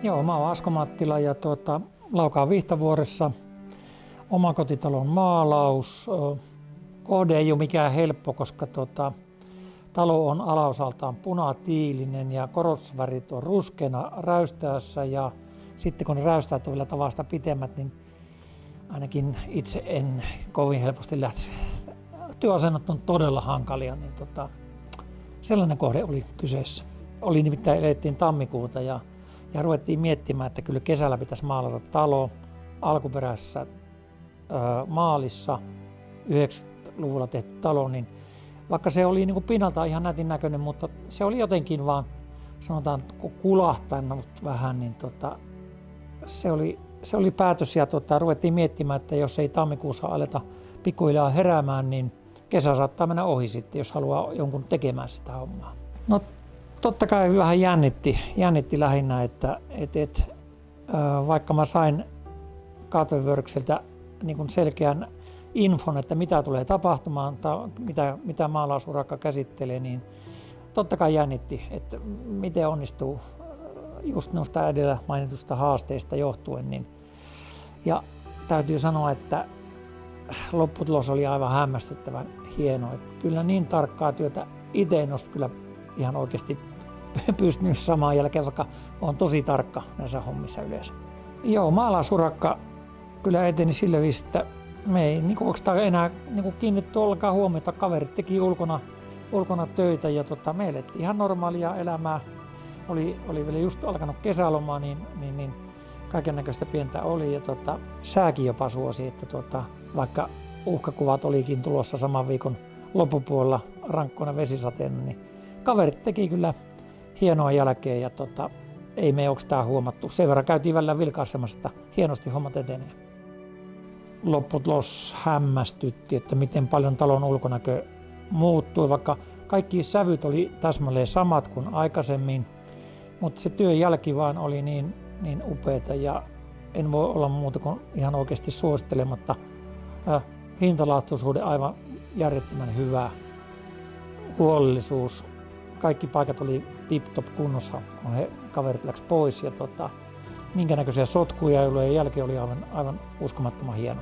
Joo, mä oon Asko Mattila ja Laukaan Vihtavuoressa omakotitalon maalaus. Kohde ei ole mikään helppo, koska talo on alaosaltaan punatiilinen ja korosvärit on ruskeana räystäössä, ja sitten kun ne räystäät on vielä tavasta pitemmät, niin ainakin itse en kovin helposti lähtisi. Työasennot on todella hankalia, niin sellainen kohde oli kyseessä. Nimittäin tammikuuta ja ruvettiin miettimään, että kyllä kesällä pitäisi maalata talo alkuperäisessä maalissa, 90-luvulla tehty talo, niin vaikka se oli niin kuin pinnalta ihan nätin näköinen, mutta se oli jotenkin vaan, sanotaan, kulahtanut vähän, niin se oli päätös, ja ruvettiin miettimään, että jos ei tammikuussa aleta pikkuhiljaa heräämään, niin kesä saattaa mennä ohi sitten, jos haluaa jonkun tekemään sitä hommaa. No, totta kai vähän jännitti lähinnä, että vaikka mä sain Katveworksilta niin kuin selkeän infon, että mitä tulee tapahtumaan, mitä maalausurakka käsittelee, niin totta kai jännitti, että miten onnistuu just noista edellä mainitusta haasteista johtuen. Ja täytyy sanoa, että lopputulos oli aivan hämmästyttävän hieno. Että kyllä niin tarkkaa työtä itse en ole kyllä ihan oikeasti pystynyt samaan jälkeen, vaikka olen tosi tarkka näissä hommissa yleensä. Joo, maalausurakka kyllä eteni sillä viisi, että me ei oikeastaan enää kiinnitetty ollenkaan huomiota. Kaverit teki ulkona töitä ja me elettiin ihan normaalia elämää. Oli vielä just alkanut kesäloma, niin kaikennäköistä pientä oli, ja sääkin jopa suosi, että vaikka uhkakuvat olikin tulossa saman viikon loppupuolella rankkoina vesisateena, niin kaverit teki kyllä hienoa jälkeen, ja ei me oikeastaan huomattu. Sen verran käytiin välillä vilkaisemassa, että hienosti hommat etenee. Lopputulos hämmästytti, että miten paljon talon ulkonäkö muuttui, vaikka kaikki sävyt oli täsmälleen samat kuin aikaisemmin, mutta se työn jälki vaan oli niin upeata, ja en voi olla muuta kuin ihan oikeasti suosittelematta. Hintalaatuisuuden aivan järjettömän hyvä, huolellisuus, kaikki paikat oli tip-top kunnossa, kun kaverit läks pois, ja minkä näköisiä sotkuja ei ollut, ja jälki oli aivan uskomattoman hieno.